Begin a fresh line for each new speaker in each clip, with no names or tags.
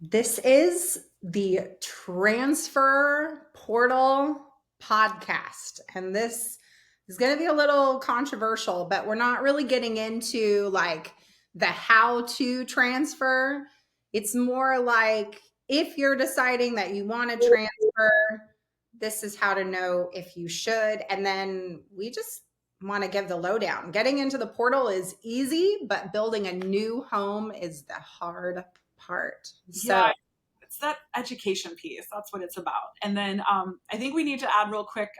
This is the Transfer Portal podcast. And this is going to be a little controversial, but we're not really getting into like the how to transfer. It's more like if you're deciding that you want to transfer, this is how to know if you should. And then we just want to give the lowdown. Getting into the portal is easy, but building a new home is the hard part.
Yeah,
So,
it's that education piece. That's what it's about. And then I think we need to add real quick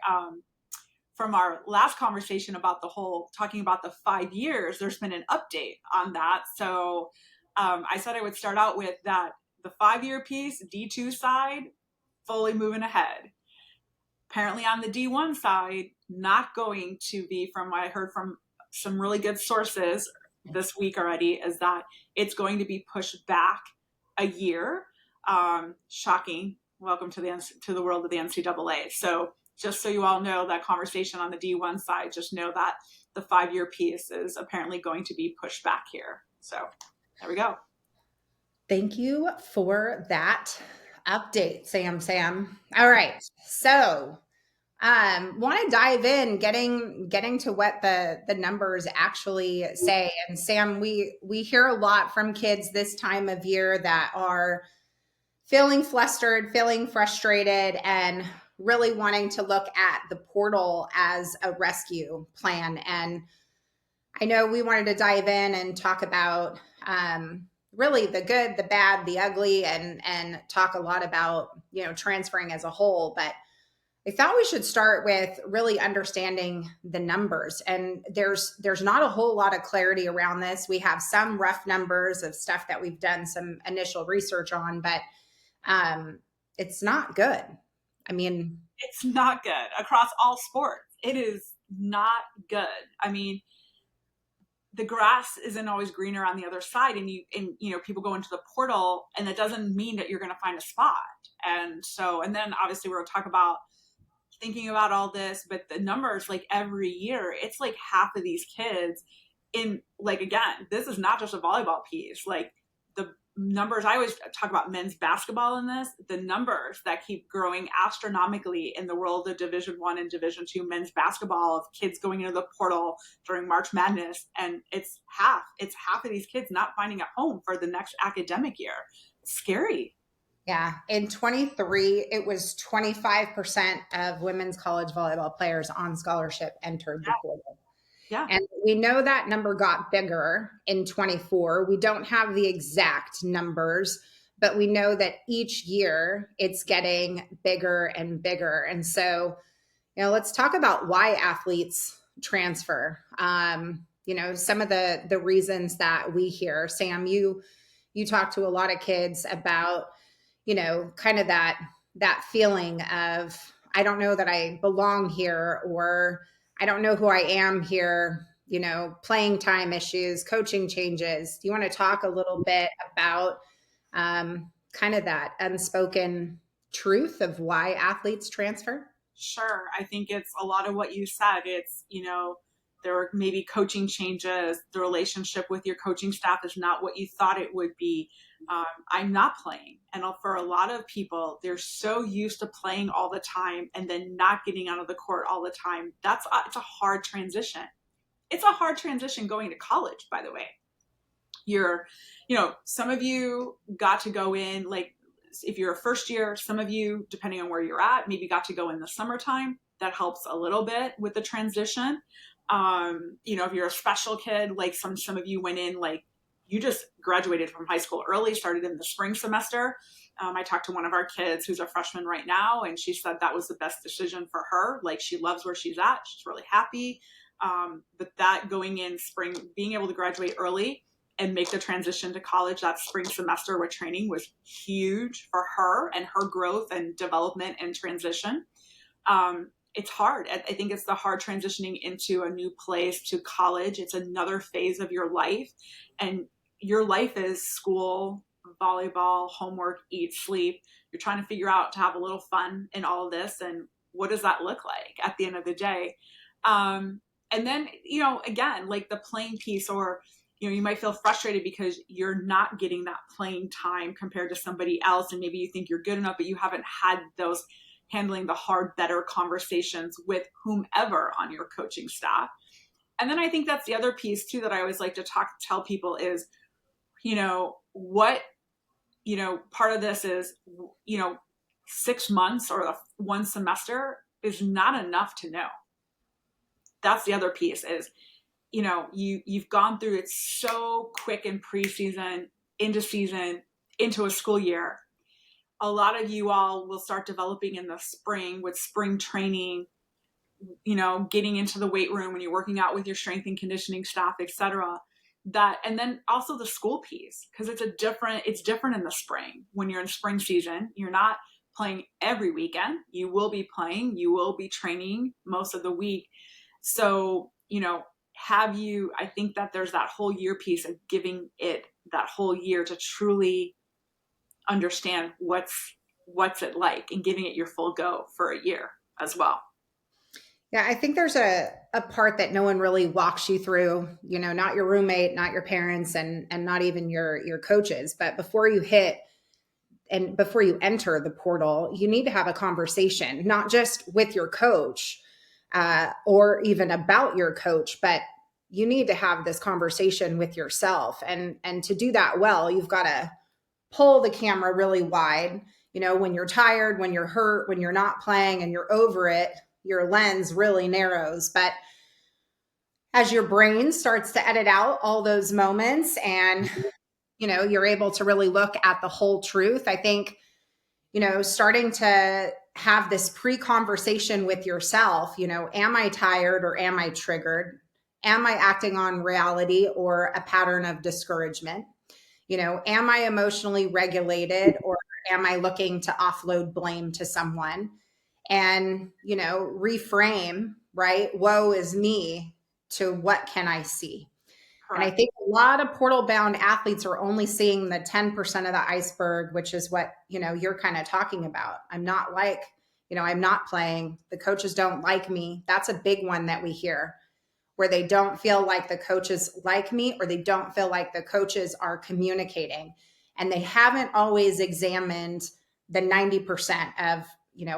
from our last conversation about the whole talking about the 5 years, there's been an update on that. So I said I would start out with that the 5 year piece, D2 side, fully moving ahead. Apparently on the D1 side, not going to be, from what I heard from some really good sources this week already, is that it's going to be pushed back a year. Shocking. Welcome to the world of the NCAA. So just so you all know, that conversation on the D1 side, just know that the 5 year piece is apparently going to be pushed back here. So there we go.
thank you for that update, Sam. All right. So, want to dive in getting to what the numbers actually say. And Sam, we hear a lot from kids this time of year that are feeling flustered, feeling frustrated, and really wanting to look at the portal as a rescue plan. And I know we wanted to dive in and talk about really the good, the bad, the ugly, and talk a lot about transferring as a whole. But I thought we should start with really understanding the numbers. And there's not a whole lot of clarity around this. We have some rough numbers of stuff that we've done some initial research on, but it's not good. I mean,
It's not good across all sports. It is not good. I mean, the grass isn't always greener on the other side, and people go into the portal, and that doesn't mean that you're going to find a spot. And then obviously we're going to talk about thinking about all this, but the numbers, like every year, it's like half of these kids in, like, again, this is not just a volleyball piece. Like, the numbers, I always talk about men's basketball in this, the numbers that keep growing astronomically in the world of Division 1 and Division 2 men's basketball, of kids going into the portal during March Madness. And it's half of these kids not finding a home for the next academic year. It's scary.
yeah, in 23, it was 25% of women's college volleyball players on scholarship entered the portal.
Yeah.
And we know that number got bigger in 24. We don't have the exact numbers, but we know that each year it's getting bigger and bigger. And so, let's talk about why athletes transfer. Some of the reasons that we hear. Sam, you talk to a lot of kids about, kind of that feeling of, I don't know that I belong here, or I don't know who I am here, playing time issues, coaching changes. Do you want to talk a little bit about kind of that unspoken truth of why athletes transfer?
Sure. I think it's a lot of what you said. It's, there are maybe coaching changes. The relationship with your coaching staff is not what you thought it would be. I'm not playing. And for a lot of people, they're so used to playing all the time and then not getting out of the court all the time. It's a hard transition. It's a hard transition going to college, by the way. Some of you got to go in, like, if you're a first year, some of you, depending on where you're at, maybe got to go in the summertime. That helps a little bit with the transition. If you're a special kid, like some of you went in, like, you just graduated from high school early, started in the spring semester. I talked to one of our kids who's a freshman right now, and she said that was the best decision for her. Like, she loves where she's at. She's really happy. But that going in spring, being able to graduate early and make the transition to college that spring semester with training was huge for her and her growth and development and transition. It's hard. I think it's the hard transitioning into a new place, to college. It's another phase of your life. And your life is school, volleyball, homework, eat, sleep. You're trying to figure out to have a little fun in all of this. And what does that look like at the end of the day? And then, again, like the playing piece, or you might feel frustrated because you're not getting that playing time compared to somebody else. And maybe you think you're good enough, but you haven't had those handling the hard, better conversations with whomever on your coaching staff. And then I think that's the other piece too that I always like to tell people is, what, part of this is, 6 months or one semester is not enough to know. That's the other piece is, you've gone through it so quick in preseason, into season, into a school year. A lot of you all will start developing in the spring with spring training, getting into the weight room when you're working out with your strength and conditioning staff, etc. That, and then also the school piece, because it's different in the spring. When you're in spring season, you're not playing every weekend. You will be playing, you will be training most of the week. So, I think that there's that whole year piece of giving it that whole year to truly understand what's it like and giving it your full go for a year as well.
Yeah, I think there's a part that no one really walks you through, not your roommate, not your parents, and not even your coaches. But before you hit and before you enter the portal, you need to have a conversation, not just with your coach or even about your coach, but you need to have this conversation with yourself. And to do that well, you've got to pull the camera really wide. When you're tired, when you're hurt, when you're not playing and you're over it, your lens really narrows. But as your brain starts to edit out all those moments and you're able to really look at the whole truth, I think starting to have this pre-conversation with yourself, am I tired or am I triggered? Am I acting on reality or a pattern of discouragement? Am I emotionally regulated or am I looking to offload blame to someone? And, reframe, right? Woe is me to what can I see? And I
Correct.
think a lot of portal bound athletes are only seeing the 10% of the iceberg, which is what, you're kind of talking about. I'm not I'm not playing. The coaches don't like me. That's a big one that we hear, where they don't feel like the coaches like me or they don't feel like the coaches are communicating. And they haven't always examined the 90% of,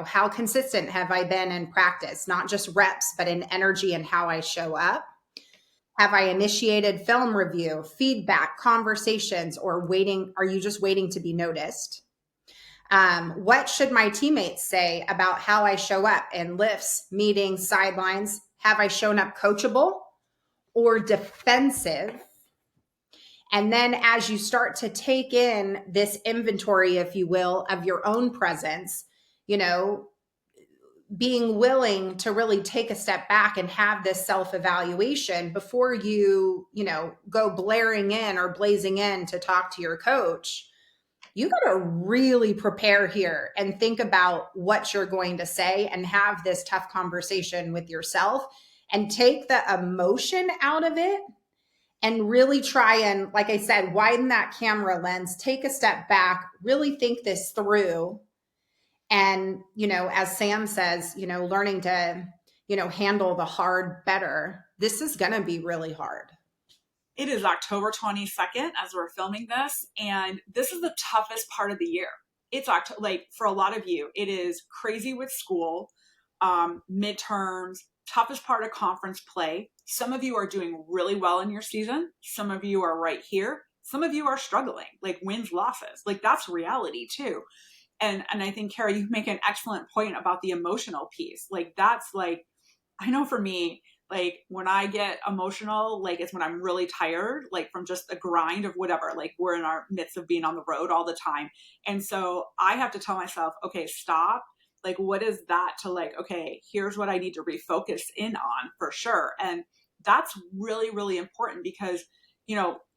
how consistent have I been in practice, not just reps, but in energy and how I show up. Have I initiated film review, feedback, conversations, or waiting? Are you just waiting to be noticed? What should my teammates say about how I show up in lifts, meetings, sidelines? Have I shown up coachable or defensive? And then as you start to take in this inventory, if you will, of your own presence, being willing to really take a step back and have this self-evaluation before go blaring in or blazing in to talk to your coach, you got to really prepare here and think about what you're going to say and have this tough conversation with yourself and take the emotion out of it and really try and, like I said, widen that camera lens, take a step back, really think this through. And, as Sam says, learning to, handle the hard better. This is going to be really hard.
It is October 22nd as we're filming this, and this is the toughest part of the year. It's like for a lot of you, it is crazy with school, midterms, toughest part of conference play. Some of you are doing really well in your season. Some of you are right here. Some of you are struggling, like wins, losses. Like that's reality too. And I think, Kara, you make an excellent point about the emotional piece. Like that's like, I know for me, like when I get emotional, like it's when I'm really tired, like from just the grind of whatever, like we're in our midst of being on the road all the time. And so I have to tell myself, okay, stop. Like, what is that to like, okay, here's what I need to refocus in on for sure. And that's really, really important because,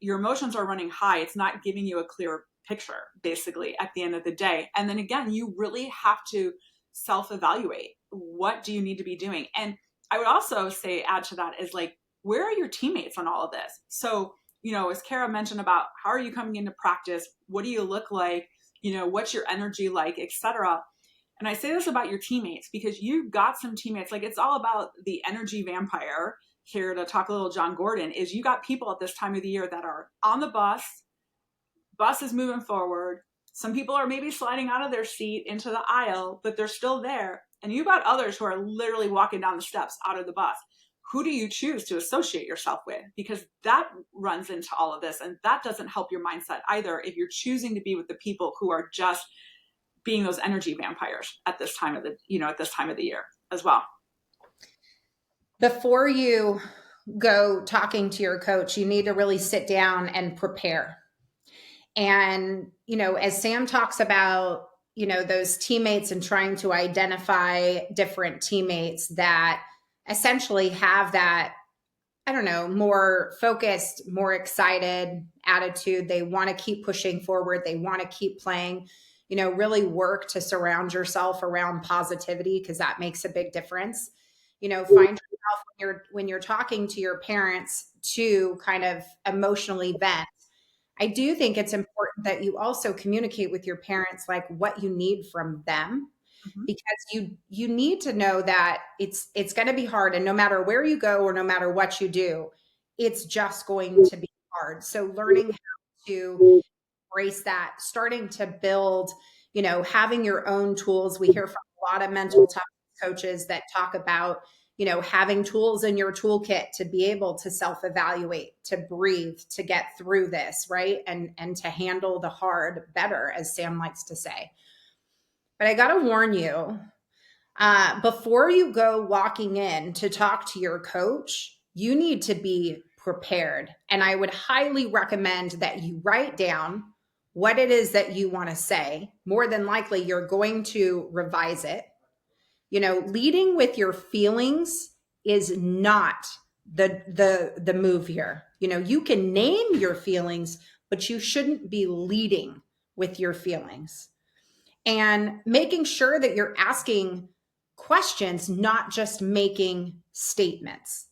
your emotions are running high. It's not giving you a clear picture basically at the end of the day. And then again, you really have to self-evaluate. What do you need to be doing? And I would also say, add to that is like, where are your teammates on all of this? So, as Kara mentioned about how are you coming into practice? What do you look like? What's your energy like, etc. And I say this about your teammates because you've got some teammates, like it's all about the energy vampire here to talk a little John Gordon, is you got people at this time of the year that are on the bus is moving forward. Some people are maybe sliding out of their seat into the aisle, but they're still there. And you've got others who are literally walking down the steps out of the bus. Who do you choose to associate yourself with? Because that runs into all of this, and that doesn't help your mindset either if you're choosing to be with the people who are just being those energy vampires at this time of the, at this time of the year as well.
Before you go talking to your coach, you need to really sit down and prepare. And, as Sam talks about, those teammates and trying to identify different teammates that essentially have that, I don't know, more focused, more excited attitude. They want to keep pushing forward. They want to keep playing, really work to surround yourself around positivity, because that makes a big difference. Find yourself when you're talking to your parents to kind of emotionally vent. I do think it's important that you also communicate with your parents like what you need from them,
Mm-hmm.
because you need to know that it's going to be hard, and no matter where you go or no matter what you do, it's just going to be hard. So learning how to embrace that, starting to build, having your own tools. We hear from a lot of mental toughness coaches that talk about, having tools in your toolkit to be able to self-evaluate, to breathe, to get through this, right? And to handle the hard better, as Sam likes to say. But I got to warn you, before you go walking in to talk to your coach, you need to be prepared. And I would highly recommend that you write down what it is that you want to say. More than likely, you're going to revise it. Leading with your feelings is not the move here. You can name your feelings, but you shouldn't be leading with your feelings. And making sure that you're asking questions, not just making statements,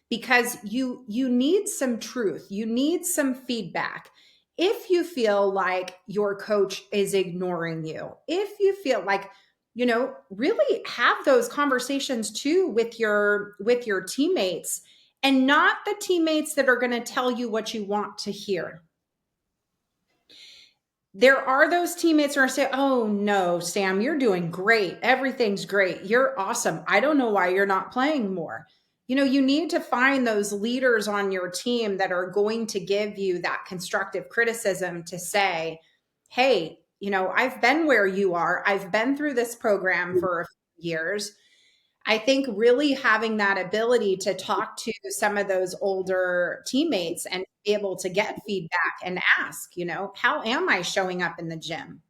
because you need some truth, you need some feedback. If you feel like your coach is ignoring you, if you feel like, really have those conversations too with your teammates, and not the teammates that are going to tell you what you want to hear. There are those teammates who are saying, "Oh no, Sam, you're doing great. Everything's great. You're awesome. I don't know why you're not playing more." You need to find those leaders on your team that are going to give you that constructive criticism to say, "Hey, I've been where you are. I've been through this program for a few years." I think really having that ability to talk to some of those older teammates and be able to get feedback and ask, how am I showing up in the gym?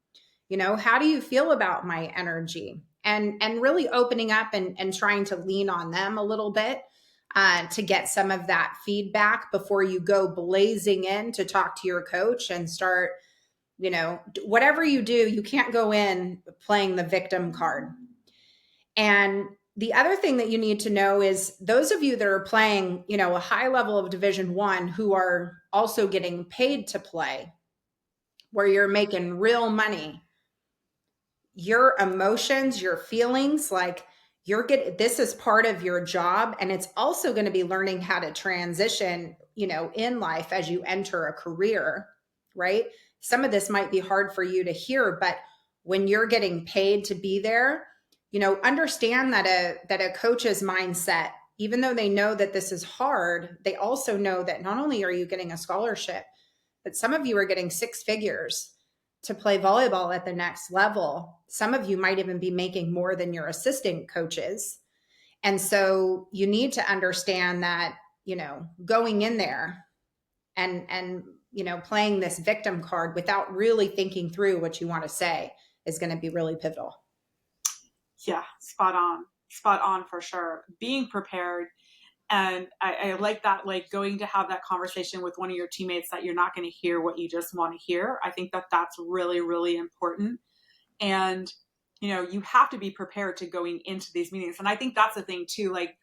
How do you feel about my energy? And really opening up and trying to lean on them a little bit, to get some of that feedback before you go blazing in to talk to your coach and start, whatever you do, you can't go in playing the victim card. And the other thing that you need to know is those of you that are playing, a high level of Division 1 who are also getting paid to play, where you're making real money, your emotions, your feelings, like this is part of your job. And it's also going to be learning how to transition, in life as you enter a career, right? Some of this might be hard for you to hear, but when you're getting paid to be there, understand that a coach's mindset, even though they know that this is hard, they also know that not only are you getting a scholarship, but some of you are getting 6 figures to play volleyball at the next level. Some of you might even be making more than your assistant coaches. And so you need to understand that, going in there and playing this victim card without really thinking through what you want to say is going to be really pivotal.
Yeah, spot on for sure. Being prepared. And I like that, like going to have that conversation with one of your teammates that you're not going to hear what you just want to hear. I think that that's really, really important. And, you have to be prepared to going into these meetings. And I think that's the thing too. Like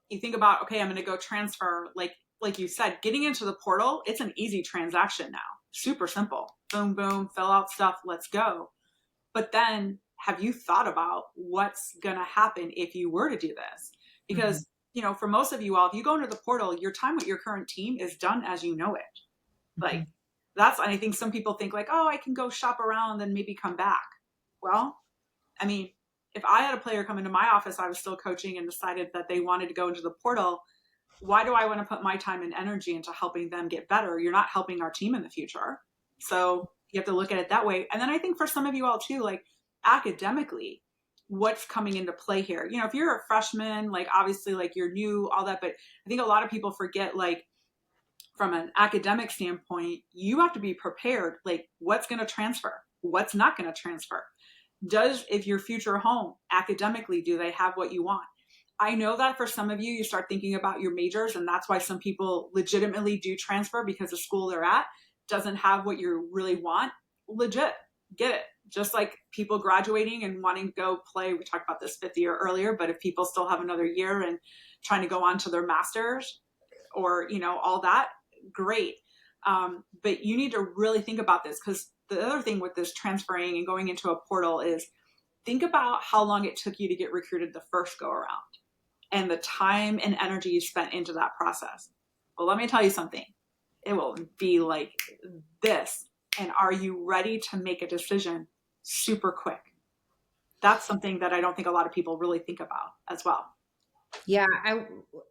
you think about, okay, I'm going to go transfer, like you said, getting into the portal, it's an easy transaction now. Super simple. Boom, boom, fill out stuff. Let's go. But then have you thought about what's going to happen if you were to do this? Because, for most of you all, if you go into the portal, your time with your current team is done as you know it. Like
Mhm.
and I think some people think like, oh, I can go shop around and maybe come back. Well, I mean, if I had a player come into my office, I was still coaching and decided that they wanted to go into the portal, why do I want to put my time and energy into helping them get better? You're not helping our team in the future. So you have to look at it that way. And then I think for some of you all too, like academically, what's coming into play here? If you're a freshman, like obviously like you're new, all that, but I think a lot of people forget like from an academic standpoint, you have to be prepared. Like what's going to transfer? What's not going to transfer? If your future home academically, do they have what you want? I know that for some of you, you start thinking about your majors, and that's why some people legitimately do transfer because the school they're at doesn't have what you really want. Legit, get it. Just like people graduating and wanting to go play, we talked about this fifth year earlier, but if people still have another year and trying to go on to their masters or, all that, great. But you need to really think about this because the other thing with this transferring and going into a portal is think about how long it took you to get recruited the first go around and the time and energy you spent into that process. Well, let me tell you something. It will be like this. And are you ready to make a decision super quick? That's something that I don't think a lot of people really think about as well.
Yeah,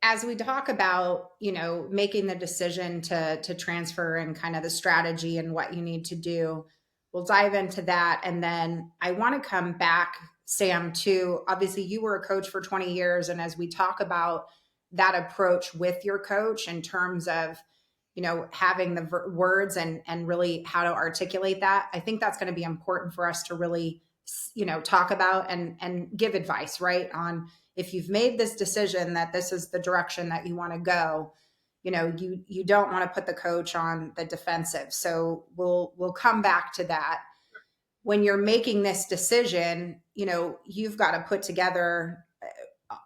as we talk about, making the decision to transfer and kind of the strategy and what you need to do, we'll dive into that. And then I want to come back, Sam, to obviously you were a coach for 20 years. And as we talk about that approach with your coach in terms of, having the words and really how to articulate that, I think that's going to be important for us to really, talk about and give advice, right? On if you've made this decision that this is the direction that you want to go, you don't want to put the coach on the defensive. So we'll come back to that. When you're making this decision, you've got to put together,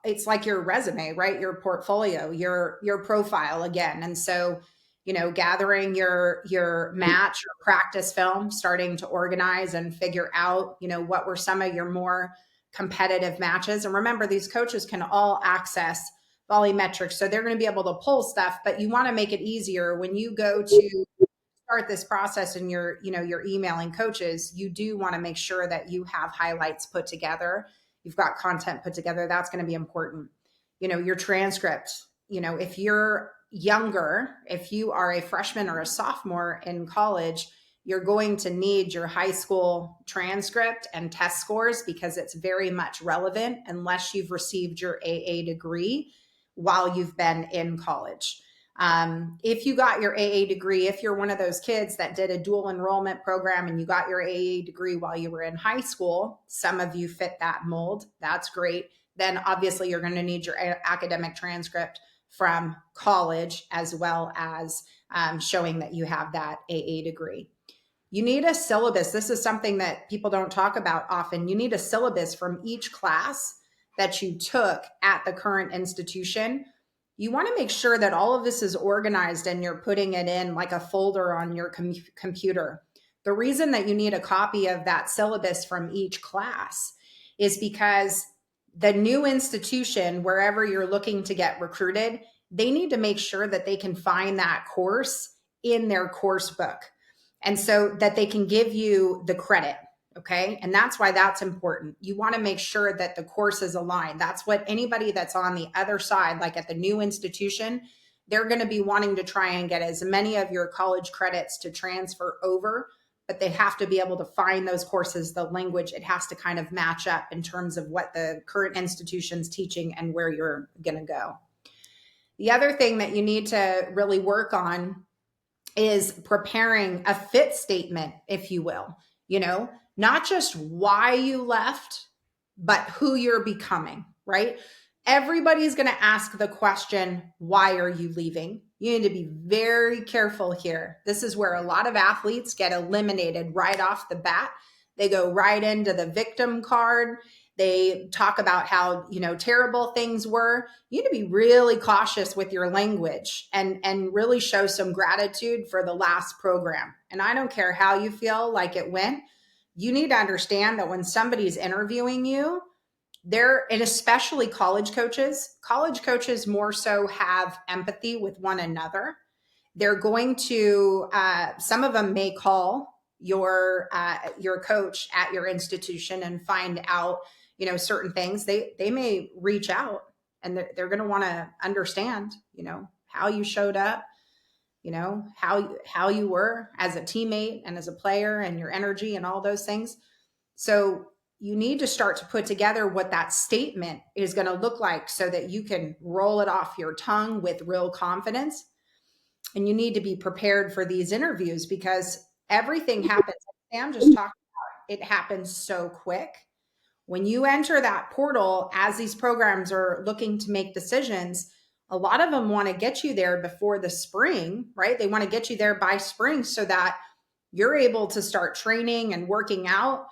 it's like your resume, right? Your portfolio, your profile again. And so, gathering your match or practice film, starting to organize and figure out, what were some of your more competitive matches. And remember, these coaches can all access volumetrics, so they're going to be able to pull stuff, but you want to make it easier when you go to start this process and you're emailing coaches. You do want to make sure that you have highlights put together, you've got content put together. That's going to be important. Your transcript, if you're younger, if you are a freshman or a sophomore in college, you're going to need your high school transcript and test scores because it's very much relevant unless you've received your AA degree while you've been in college. If you got your AA degree, if you're one of those kids that did a dual enrollment program and you got your AA degree while you were in high school, some of you fit that mold. That's great. Then obviously you're going to need your academic transcript from college as well as showing that you have that AA degree. You need a syllabus. This is something that people don't talk about often. You need a syllabus from each class that you took at the current institution. You want to make sure that all of this is organized and you're putting it in like a folder on your computer. The reason that you need a copy of that syllabus from each class is because the new institution, wherever you're looking to get recruited, they need to make sure that they can find that course in their course book and so that they can give you the credit. Okay. And that's why that's important. You want to make sure that the course is aligned. That's what anybody that's on the other side, like at the new institution, they're going to be wanting to try and get as many of your college credits to transfer over, but they have to be able to find those courses, the language, it has to kind of match up in terms of what the current institution's teaching and where you're going to go. The other thing that you need to really work on is preparing a fit statement, if you will, not just why you left, but who you're becoming, right? Everybody's going to ask the question, why are you leaving? You need to be very careful here. This is where a lot of athletes get eliminated right off the bat. They go right into the victim card. They talk about how, terrible things were. You need to be really cautious with your language and really show some gratitude for the last program. And I don't care how you feel like it went. You need to understand that when somebody's interviewing you, And especially college coaches more so have empathy with one another. They're going to, some of them may call your coach at your institution and find out, certain things. They may reach out, and they're going to want to understand, how you showed up, how you were as a teammate and as a player, and your energy and all those things. So you need to start to put together what that statement is going to look like so that you can roll it off your tongue with real confidence. And you need to be prepared for these interviews because everything happens. Sam just talked about it happens so quick. When you enter that portal, as these programs are looking to make decisions, a lot of them want to get you there before the spring, right? They want to get you there by spring so that you're able to start training and working out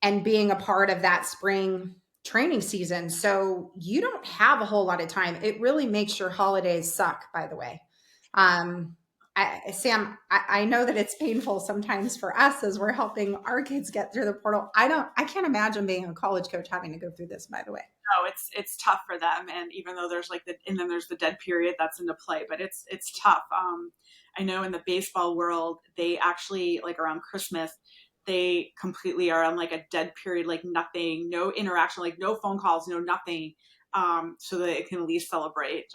and being a part of that spring training season. So you don't have a whole lot of time. It really makes your holidays suck, by the way. Um, Sam, I know that it's painful sometimes for us as we're helping our kids get through the portal. I can't imagine being a college coach having to go through this, by the way.
No, it's tough for them, and even though there's like and then there's the dead period that's into play, but it's tough. I know in the baseball world, they actually like around Christmas, they completely are on like a dead period, like nothing, no interaction, like no phone calls, no nothing, so that it can at least celebrate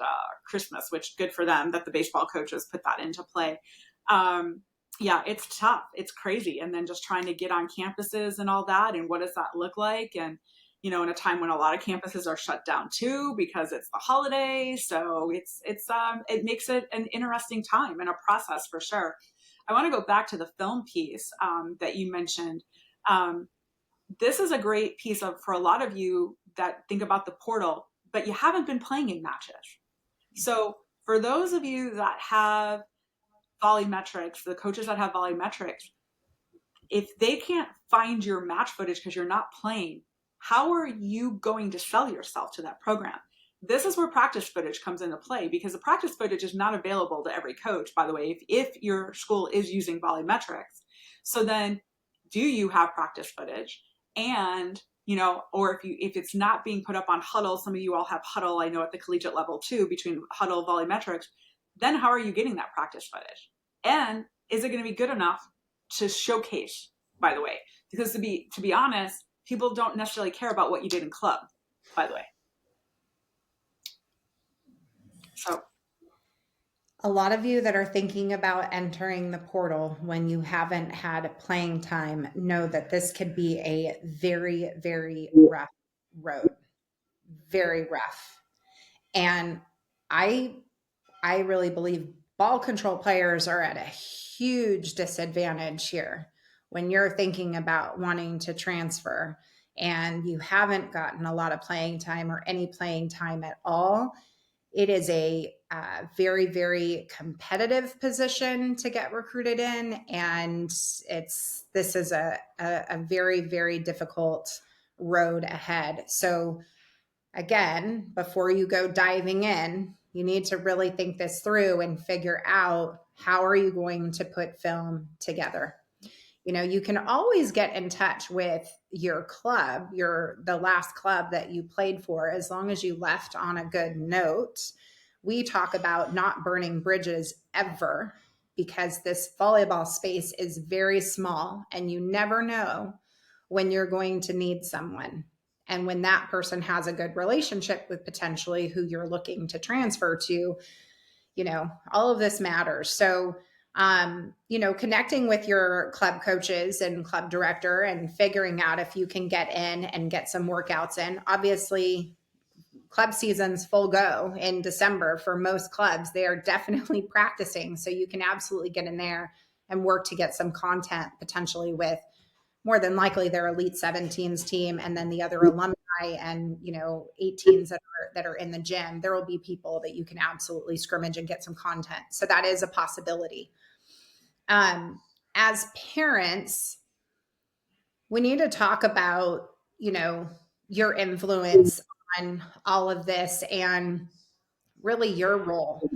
Christmas, which good for them that the baseball coaches put that into play. Um, yeah, it's tough, it's crazy, and then just trying to get on campuses and all that, and what does that look like, and in a time when a lot of campuses are shut down too because it's the holidays. So it makes it an interesting time and a process for sure. I want to go back to the film piece that you mentioned. Um, this is a great piece of for a lot of you that think about the portal, but you haven't been playing in matches. So for those of you that have volumetrics, the coaches that have volumetrics, if they can't find your match footage because you're not playing, how are you going to sell yourself to that program? This is where practice footage comes into play because the practice footage is not available to every coach, by the way, if your school is using volumetrics. So then do you have practice footage? And or if it's not being put up on Huddle, some of you all have Huddle, I know at the collegiate level too, between Huddle, volumetrics, then how are you getting that practice footage? And is it going to be good enough to showcase, by the way? Because to be honest, people don't necessarily care about what you did in club, by the way. So
A lot of you that are thinking about entering the portal when you haven't had playing time know that this could be a very, very rough road. Very rough. And I I really believe ball control players are at a huge disadvantage here when you're thinking about wanting to transfer and you haven't gotten a lot of playing time or any playing time at all. It is a very, very competitive position to get recruited in, and this is a very, very difficult road ahead. So again, before you go diving in, you need to really think this through and figure out how are you going to put film together. You can always get in touch with your club, the last club that you played for, as long as you left on a good note. We talk about not burning bridges ever because this volleyball space is very small and you never know when you're going to need someone. And when that person has a good relationship with potentially who you're looking to transfer to, all of this matters. So, connecting with your club coaches and club director and figuring out if you can get in and get some workouts in. Obviously, club season's full go in December for most clubs. They are definitely practicing. So you can absolutely get in there and work to get some content potentially with more than likely their Elite 17s team and then the other alumni and 18s that are in the gym. There will be people that you can absolutely scrimmage and get some content. So that is a possibility. As parents, we need to talk about your influence on all of this and really your role,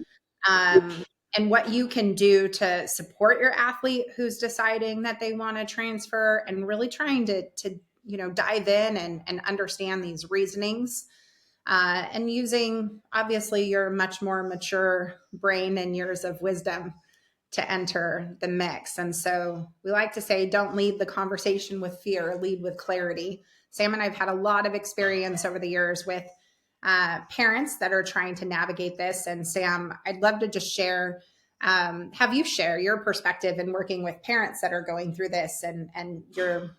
and what you can do to support your athlete who's deciding that they want to transfer, and really trying to dive in and understand these reasonings, and using obviously your much more mature brain and years of wisdom to enter the mix. And so we like to say, don't lead the conversation with fear, lead with clarity. Sam and I've had a lot of experience over the years with parents that are trying to navigate this. And Sam, I'd love to just have you share your perspective in working with parents that are going through this, and your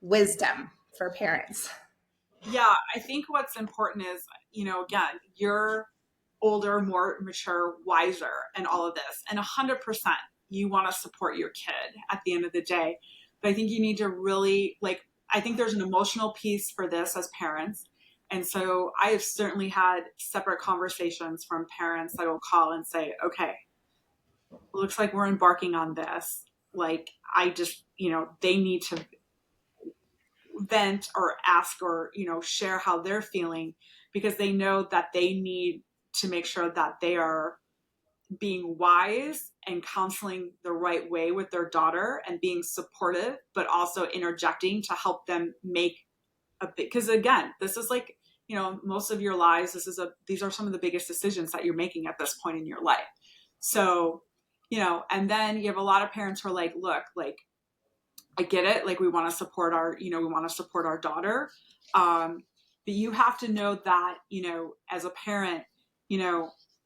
wisdom for parents.
Yeah, I think what's important is, again, you're older, more mature, wiser, and all of this. And 100% you want to support your kid at the end of the day. But I think you need to really, I think there's an emotional piece for this as parents. And so I have certainly had separate conversations from parents that will call and say, okay, looks like we're embarking on this. Like, I just, they need to vent or ask or share how they're feeling, because they know that they need to make sure that they are being wise and counseling the right way with their daughter and being supportive, but also interjecting to help them make a bit, because again, this is like, most of your lives, these are some of the biggest decisions that you're making at this point in your life. So, and then you have a lot of parents who are like, look, like, I get it. Like, we want to support our daughter. But you have to know that, as a parent,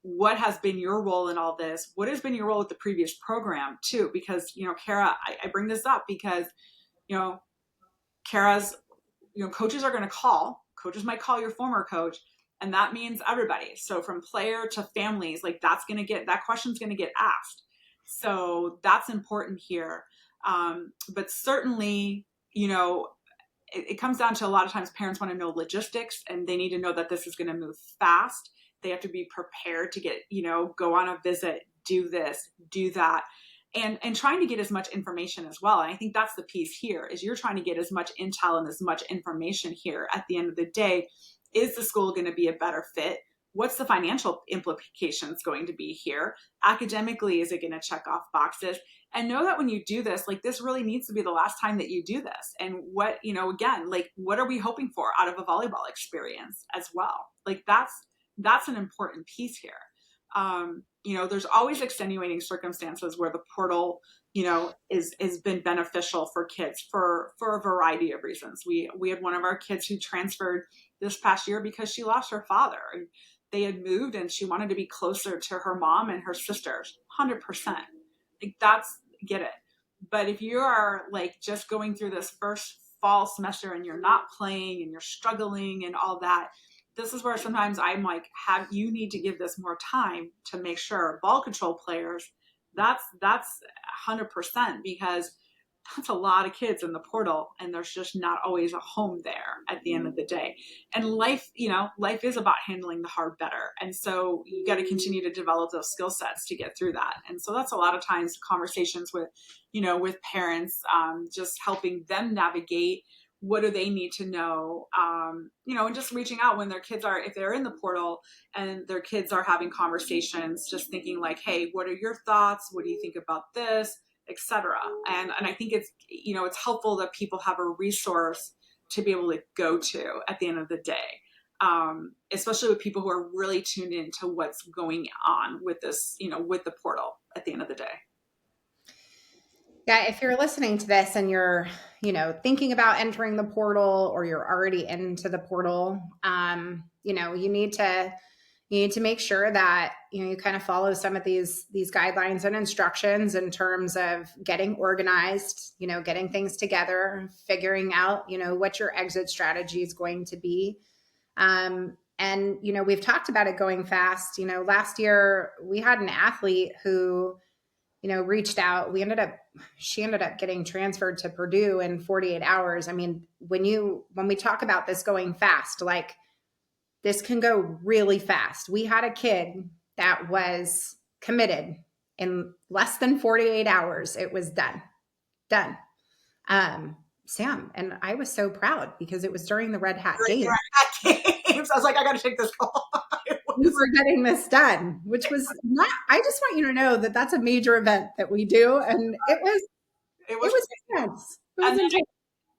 what has been your role in all this? What has been your role with the previous program too? Because, Kara, I bring this up because, Kara's, coaches are going to coaches might call your former coach, and that means everybody. So from player to families, like that question's going to get asked. So that's important here. But certainly, it comes down to, a lot of times parents want to know logistics, and they need to know that this is going to move fast. They have to be prepared to get, go on a visit, do this, do that, and trying to get as much information as well. And I think that's the piece here, is you're trying to get as much intel and as much information here. At the end of the day, is the school going to be a better fit? What's the financial implications going to be here? Academically, is it going to check off boxes? And know that when you do this, like, this really needs to be the last time that you do this. And what, again, like, what are we hoping for out of a volleyball experience as well? Like, that's an important piece here. There's always extenuating circumstances where the portal, is been beneficial for kids for a variety of reasons. We had one of our kids who transferred this past year because she lost her father. They had moved and she wanted to be closer to her mom and her sisters. 100%. Like, get it. But if you are like just going through this first fall semester and you're not playing and you're struggling and all that, this is where sometimes I'm like, you need to give this more time to make sure ball control players, that's 100%, because that's a lot of kids in the portal, and there's just not always a home there at the end of the day. And life is about handling the hard better. And so you got to continue to develop those skill sets to get through that. And so that's a lot of times conversations with parents, just helping them navigate what do they need to know, and just reaching out when if they're in the portal and their kids are having conversations, just thinking like, hey, what are your thoughts? What do you think about this? Etc. And I think it's helpful that people have a resource to be able to go to at the end of the day, especially with people who are really tuned into what's going on with this, with the portal at the end of the day.
Yeah, if you're listening to this and you're, thinking about entering the portal, or you're already into the portal, you need to make sure that you kind of follow some of these guidelines and instructions in terms of getting organized, getting things together, figuring out what your exit strategy is going to be. And we've talked about it going fast. Last year we had an athlete who reached out. She ended up getting transferred to Purdue in 48 hours. I mean, when we talk about this going fast, like, this can go really fast. We had a kid that was committed in less than 48 hours. It was done. Sam, and I was so proud because it was during the Red Hat game.
I was like, I got to take this call.
We were getting this done, which was not, I just want you to know that that's a major event that we do. And it was intense. It was intense.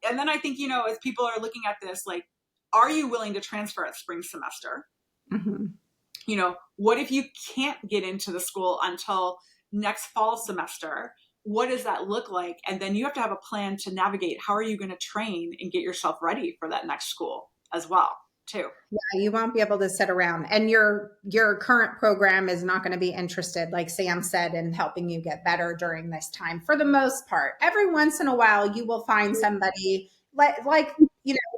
and then I think, as people are looking at this, like, are you willing to transfer at spring semester?
Mhm.
What if you can't get into the school until next fall semester? What does that look like? And then you have to have a plan to navigate. How are you going to train and get yourself ready for that next school as well, too?
Yeah, you won't be able to sit around, and your current program is not going to be interested, like Sam said, in helping you get better during this time. For the most part, every once in a while, you will find somebody like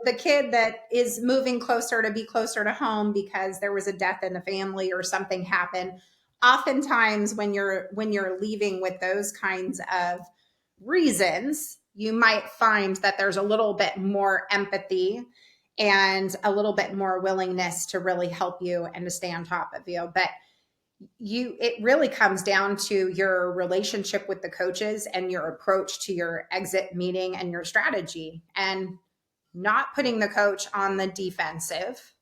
the kid that is moving closer to be closer to home because there was a death in the family or something happened. Oftentimes, when you're leaving with those kinds of reasons, you might find that there's a little bit more empathy and a little bit more willingness to really help you and to stay on top of you. But it really comes down to your relationship with the coaches and your approach to your exit meeting and your strategy, and not putting the coach on the defensive.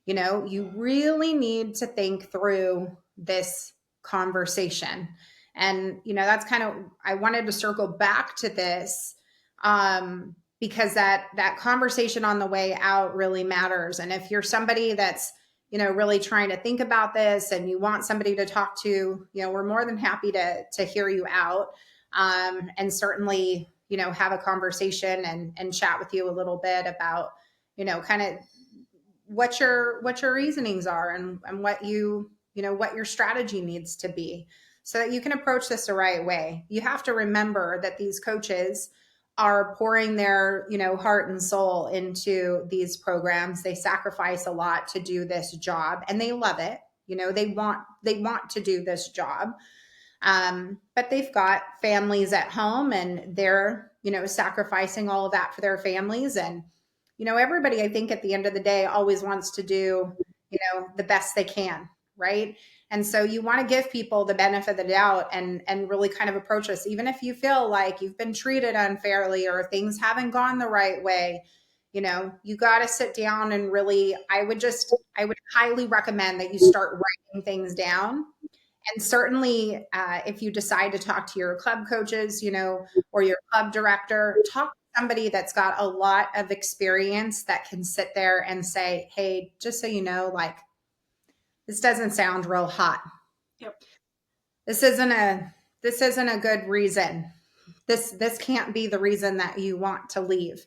You really need to think through this conversation. And, that's kind of, I wanted to circle back to this, because that conversation on the way out really matters. And if you're somebody that's, really trying to think about this and you want somebody to talk to, we're more than happy to hear you out. And certainly, have a conversation and chat with you a little bit about, kind of what your reasonings are, and what your strategy needs to be, so that you can approach this the right way. You have to remember that these coaches are pouring their heart and soul into these programs. They sacrifice a lot to do this job, and they love it. They want to do this job, but they've got families at home, and they're sacrificing all of that for their families. And everybody, I think, at the end of the day, always wants to do the best they can, right? And so you want to give people the benefit of the doubt, and really kind of approach this, even if you feel like you've been treated unfairly or things haven't gone the right way. You got to sit down and really, I would highly recommend that you start writing things down. And certainly, if you decide to talk to your club coaches, or your club director, talk to somebody that's got a lot of experience that can sit there and say, hey, just so you know, like, this doesn't sound real hot.
Yep.
This isn't a good reason. This can't be the reason that you want to leave.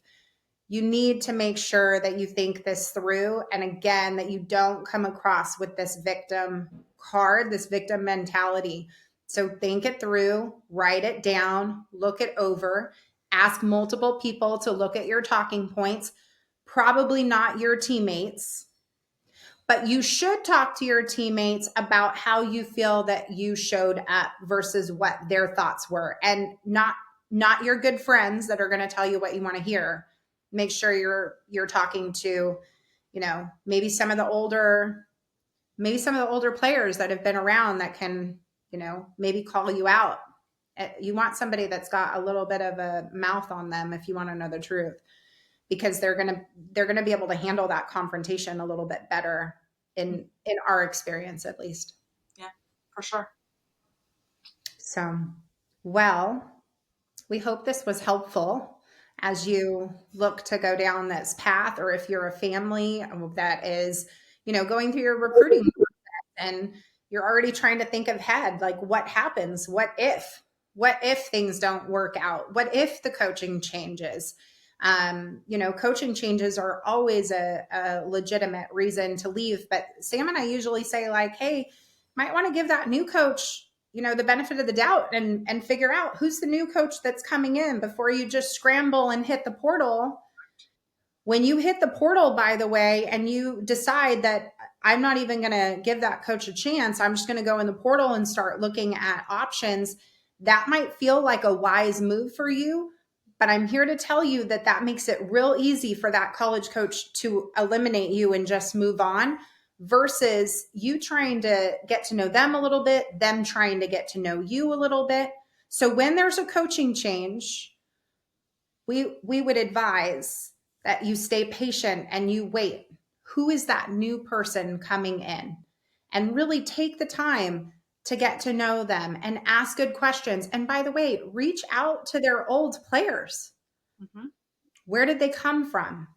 You need to make sure that you think this through. And again, that you don't come across with this victim card, this victim mentality. So think it through, write it down, look it over, ask multiple people to look at your talking points, probably not your teammates, but you should talk to your teammates about how you feel that you showed up versus what their thoughts were, and not your good friends that are going to tell you what you want to hear. Make sure you're talking to, maybe some of the older players that have been around that can, maybe call you out. You want somebody that's got a little bit of a mouth on them if you want to know the truth, because they're going to be able to handle that confrontation a little bit better, in our experience, at least.
Yeah, for sure.
So, well, we hope this was helpful as you look to go down this path, or if you're a family that is, going through your recruiting and you're already trying to think ahead, like, what happens, what if things don't work out, what if the coaching changes. Coaching changes are always a legitimate reason to leave, but Sam and I usually say, like, hey, might want to give that new coach the benefit of the doubt, and figure out who's the new coach that's coming in before you just scramble and hit the portal. When you hit the portal, by the way, and you decide that I'm not even going to give that coach a chance, I'm just going to go in the portal and start looking at options, that might feel like a wise move for you. But I'm here to tell you that that makes it real easy for that college coach to eliminate you and just move on, versus you trying to get to know them a little bit, them trying to get to know you a little bit. So when there's a coaching change, we would advise that you stay patient and you wait. Who is that new person coming in? And really take the time to get to know them and ask good questions. And by the way, reach out to their old players.
Mm-hmm.
Where did they come from?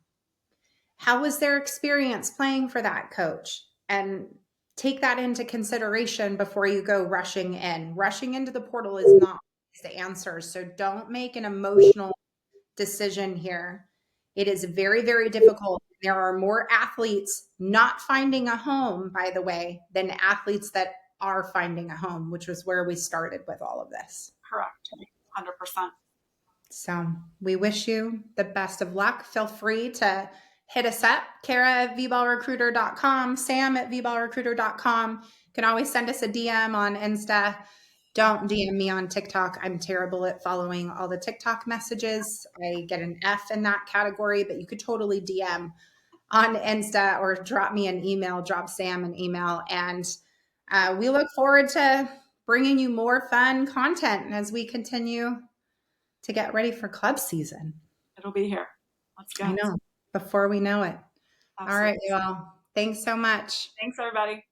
How was their experience playing for that coach? And take that into consideration before you go rushing in. Rushing into the portal is not the answer. So don't make an emotional decision here. It is very, very difficult. There are more athletes not finding a home, by the way, than athletes that are finding a home, which was where we started with all of this.
Correct. 100%.
So we wish you the best of luck. Feel free to hit us up, Kara at vballrecruiter.com, Sam at vballrecruiter.com. You can always send us a DM on Insta. Don't DM me on TikTok. I'm terrible at following all the TikTok messages. I get an F in that category, but you could totally DM on Insta or drop me an email, drop Sam an email. And we look forward to bringing you more fun content as we continue to get ready for club season.
It'll be here. Let's go.
I know, before we know it. All right,
Absolutely.
you all. Thanks so much.
Thanks, everybody.